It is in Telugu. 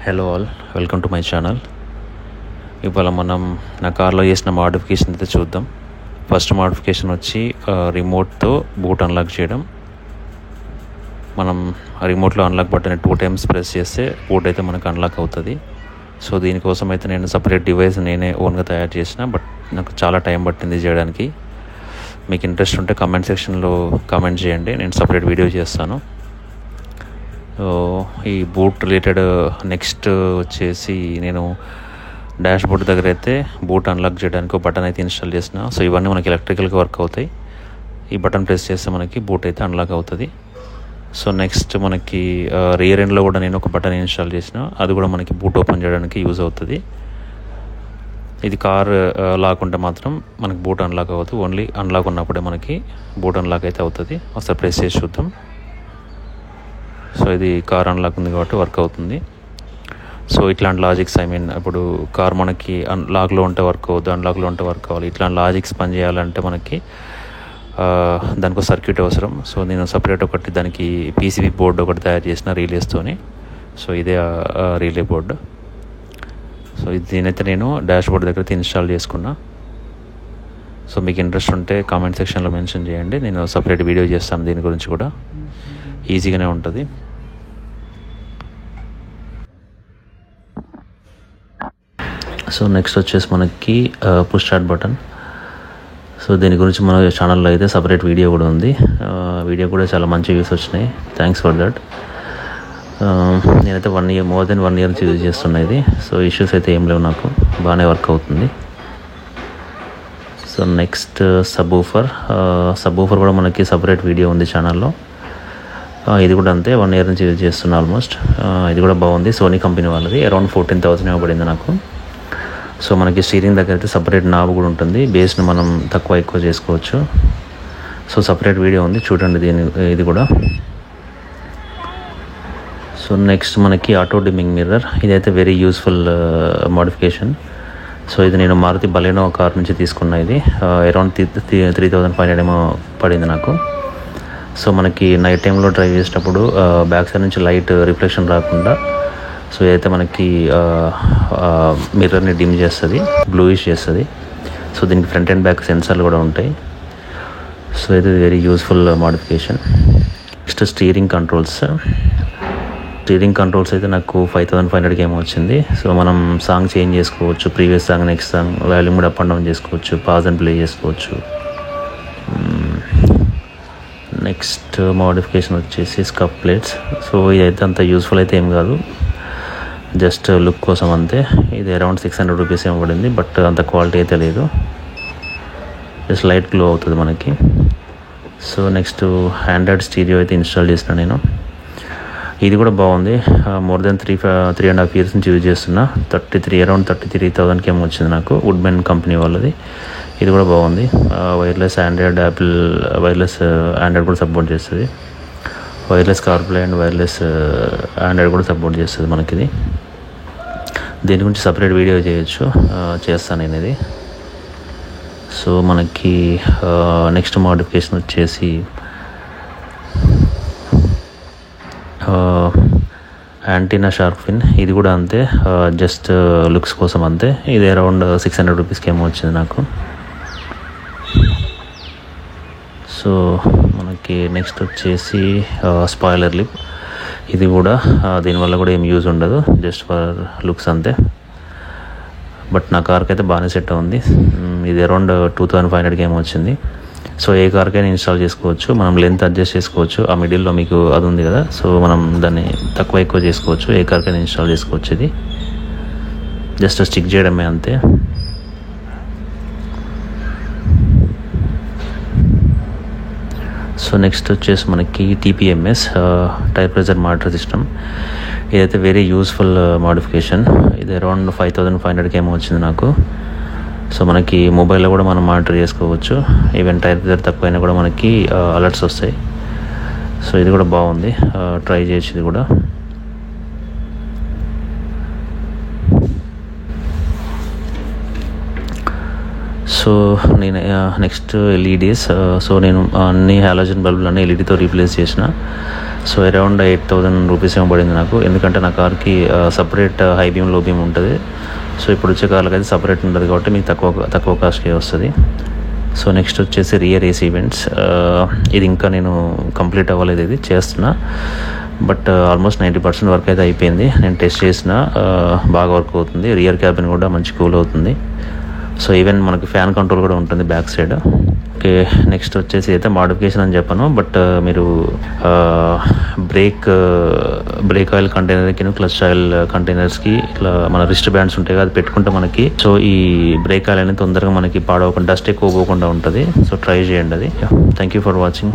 Hello all, welcome to my channel. ఇవాళ మనం నా కార్లో చేసిన మోడిఫికేషన్ అయితే చూద్దాం. ఫస్ట్ మోడిఫికేషన్ వచ్చి రిమోట్తో బూట్ అన్లాక్ చేయడం. మనం రిమోట్లో అన్లాక్ బటన్ 2 times ప్రెస్ చేస్తే బూట్ అయితే మనకు అన్లాక్ అవుతుంది. సో దీనికోసం అయితే నేను సపరేట్ డివైస్ నేనే ఓన్గా తయారు చేసిన, బట్ నాకు చాలా టైం పట్టింది చేయడానికి. మీకు ఇంట్రెస్ట్ ఉంటే కామెంట్ సెక్షన్లో కామెంట్ చేయండి, నేను సపరేట్ వీడియో చేస్తాను. ఈ బూట్ రిలేటెడ్ నెక్స్ట్ వచ్చేసి నేను డాష్ బోర్డ్ దగ్గర అయితే బూట్ అన్లాక్ చేయడానికి ఒక బటన్ అయితే ఇన్స్టాల్ చేసిన. సో ఇవన్నీ మనకి ఎలక్ట్రికల్గా వర్క్ అవుతాయి. ఈ బటన్ ప్రెస్ చేస్తే మనకి బూట్ అయితే అన్లాక్ అవుతుంది. సో నెక్స్ట్ మనకి రియర్ ఎండ్లో కూడా నేను ఒక బటన్ ఇన్స్టాల్ చేసిన, అది కూడా మనకి బూట్ ఓపెన్ చేయడానికి యూజ్ అవుతుంది. ఇది కార్ లాక్ ఉంటే మాత్రం మనకి బూట్ అన్లాక్ అవ్వదు, ఓన్లీ అన్లాక్ ఉన్నప్పుడే మనకి బూట్ అన్లాక్ అయితే అవుతుంది. ఒకసారి ప్రెస్ చేసి చూద్దాం. సో ఇది కార్ అన్లాక్ ఉంది కాబట్టి వర్క్ అవుతుంది. సో ఇట్లాంటి లాజిక్స్ ఇప్పుడు కార్ మనకి లాక్లో ఉంటే వర్క్ అవుతుంది, అన్లాక్లో ఉంటే వర్క్ అవ్వాలి. ఇట్లాంటి లాజిక్స్ పని చేయాలంటే మనకి దానికి సర్క్యూట్ అవసరం. సో నేను సపరేట్ ఒకటి దానికి పీసీబీ బోర్డు ఒకటి తయారు చేసిన రిలేస్తోని. సో ఇదే రిలే బోర్డు. సో దీనైతే నేను డాష్ బోర్డ్ దగ్గర ఇన్స్టాల్ చేసుకున్నా. సో మీకు ఇంట్రెస్ట్ ఉంటే కామెంట్ సెక్షన్లో మెన్షన్ చేయండి, నేను సపరేట్ వీడియో చేస్తాను దీని గురించి కూడా. ఈజీగానే ఉంటుంది. సో నెక్స్ట్ వచ్చేసి మనకి పుష్ స్టార్ట్ బటన్. సో దీని గురించి మన ఛానల్లో అయితే సపరేట్ వీడియో కూడా ఉంది. వీడియో కూడా చాలా మంచి వ్యూస్ వచ్చినాయి, థ్యాంక్స్ ఫర్ దట్. నేనైతే మోర్ దెన్ 1 year నుంచి యూజ్ చేస్తున్నా ఇది. సో ఇష్యూస్ అయితే ఏం లేవు, నాకు బాగానే వర్క్ అవుతుంది. సో నెక్స్ట్ సబ్ ఊఫర్ కూడా మనకి సపరేట్ వీడియో ఉంది ఛానల్లో. ఇది కూడా అంతే, 1 year నుంచి యూజ్ చేస్తున్నా ఆల్మోస్ట్. ఇది కూడా బాగుంది, సోనీ కంపెనీ వాళ్ళది. అరౌండ్ 14,000 ఇవ్వబడింది నాకు. సో మనకి స్టీరింగ్ దగ్గర అయితే సపరేట్ నాబ్ కూడా ఉంటుంది, బేస్ని మనం తక్కువ ఎక్కువ చేసుకోవచ్చు. సో సపరేట్ వీడియో ఉంది, చూడండి ఇది కూడా. సో నెక్స్ట్ మనకి ఆటో డిమ్మింగ్ మిర్రర్. ఇదైతే వెరీ యూస్ఫుల్ మోడిఫికేషన్. సో ఇది నేను మారుతి బలెనో కార్ నుంచి తీసుకున్నా. ఇది అరౌండ్ 3,500 ఏమో పడింది నాకు. సో మనకి నైట్ టైంలో డ్రైవ్ చేసేటప్పుడు బ్యాక్ సైడ్ నుంచి లైట్ రిఫ్లెక్షన్ రాకుండా సో ఇదైతే మనకి మిర్రర్ని డిమ్ చేస్తుంది, బ్లూయిష్ చేస్తుంది. సో దీనికి ఫ్రంట్ అండ్ బ్యాక్ సెన్సర్లు కూడా ఉంటాయి. సో ఇది very useful modification. Next steering controls అయితే నాకు 5,500 ఏమో వచ్చింది. సో మనం సాంగ్ చేంజ్ చేసుకోవచ్చు, previous song next song volume కూడా అప్ అండ్ డౌన్ చేసుకోవచ్చు, పాజ్ అండ్ ప్లే చేసుకోవచ్చు. నెక్స్ట్ మోడిఫికేషన్ వచ్చేసి స్కప్ ప్లేట్స్. సో ఇదైతే అంత యూస్ఫుల్ అయితే ఏం కాదు, జస్ట్ లుక్ కోసం అంతే. ఇది అరౌండ్ 600 రూపీస్ ఏమో పడింది, బట్ అంత క్వాలిటీ అయితే లేదు, జస్ట్ లైట్ గ్లో అవుతుంది మనకి. సో నెక్స్ట్ ఆండ్రాయిడ్ స్టీరియో అయితే ఇన్స్టాల్ చేసిన నేను. ఇది కూడా బాగుంది, మోర్ దెన్ 3.5 years నుంచి యూజ్ చేస్తున్నా. అరౌండ్ 33,000 ఏమో వచ్చింది నాకు, వుడ్మెన్ కంపెనీ వాళ్ళది. ఇది కూడా బాగుంది. Wireless Android, Apple wireless Android కూడా సపోర్ట్ చేస్తుంది. Wireless CarPlay and wireless Android కూడా సపోర్ట్ చేస్తుంది మనకి ఇది. దీని గురించి సపరేట్ వీడియో చేస్తాను నేను ఇది. సో మనకి నెక్స్ట్ మోడిఫికేషన్ వచ్చేసి యాంటీనా షార్క్ ఫిన్. ఇది కూడా అంతే, జస్ట్ లుక్స్ కోసం అంతే. ఇది అరౌండ్ 600 రూపీస్కి ఏమో వచ్చింది నాకు. సో మనకి నెక్స్ట్ వచ్చేసి స్పాయిలర్ లిప్. ఇది కూడా దీనివల్ల కూడా ఏం యూజ్ ఉండదు, జస్ట్ ఫర్ లుక్స్ అంతే. బట్ నా కార్కి అయితే బాగానే సెట్ ఉంది. ఇది అరౌండ్ 2,500 ఏమో వచ్చింది. సో ఏ కార్కైనా ఇన్స్టాల్ చేసుకోవచ్చు, మనం లెంత్ అడ్జస్ట్ చేసుకోవచ్చు. ఆ మిడిల్లో మీకు అది ఉంది కదా, సో మనం దాన్ని తక్కువ ఎక్కువ చేసుకోవచ్చు, ఏ కార్కైనా ఇన్స్టాల్ చేసుకోవచ్చు. ఇది జస్ట్ స్టిక్ చేయడమే అంతే. సో నెక్స్ట్ వచ్చేసి మనకి TPMS, tyre pressure monitor system. ఇదైతే వెరీ యూస్ఫుల్ మోడిఫికేషన్. ఇది అరౌండ్ 5,500 ఏమో వచ్చింది నాకు. సో మనకి మొబైల్లో కూడా మనం మానిటర్ చేసుకోవచ్చు. ఈవెన్ టైర్ ప్రెజర్ తక్కువైనా కూడా మనకి అలర్ట్స్ వస్తాయి. సో ఇది కూడా బాగుంది, ట్రై చేయొచ్చు ఇది కూడా. సో నేను నెక్స్ట్ ఎల్ఈడీస్. సో నేను అన్ని హాలోజన్ బల్బులన్నీ ఎల్ఈడీతో రీప్లేస్ చేసిన. సో అరౌండ్ 8,000 రూపీస్ ఏమో పడింది నాకు, ఎందుకంటే నా కార్కి సపరేట్ హై బీమ్ లో బీమ్ ఉంటుంది. సో ఇప్పుడు వచ్చే కార్లకు అయితే సపరేట్ ఉంటుంది కాబట్టి మీకు తక్కువ కాస్ట్కి వస్తుంది. సో నెక్స్ట్ వచ్చేసి రియర్ ఏసీ ఈవెంట్స్. ఇది ఇంకా నేను కంప్లీట్ అవ్వలేదు, ఇది చేస్తున్నా. బట్ ఆల్మోస్ట్ 90% వర్క్ అయితే అయిపోయింది. నేను టెస్ట్ చేసిన, బాగా వర్క్ అవుతుంది. రియర్ క్యాబిన్ కూడా మంచి కూల్ అవుతుంది. సో ఈవెన్ మనకి ఫ్యాన్ కంట్రోల్ కూడా ఉంటుంది బ్యాక్ సైడ్. ఓకే, నెక్స్ట్ వచ్చేసి అయితే మాడిఫికేషన్ అని చెప్పాను, బట్ మీరు బ్రేక్ ఆయిల్ కంటైనర్కి, క్లచ్ ఆయిల్ కంటైనర్స్కి ఇట్లా మన రిస్ట్ బ్యాండ్స్ ఉంటాయి కదా, అది పెట్టుకుంటే మనకి సో ఈ బ్రేక్ ఆయిల్ అనేది తొందరగా మనకి పాడవకుండా, డస్ట్ ఎక్కువ పోకుండా ఉంటుంది. సో ట్రై చేయండి అది. Thank you for watching.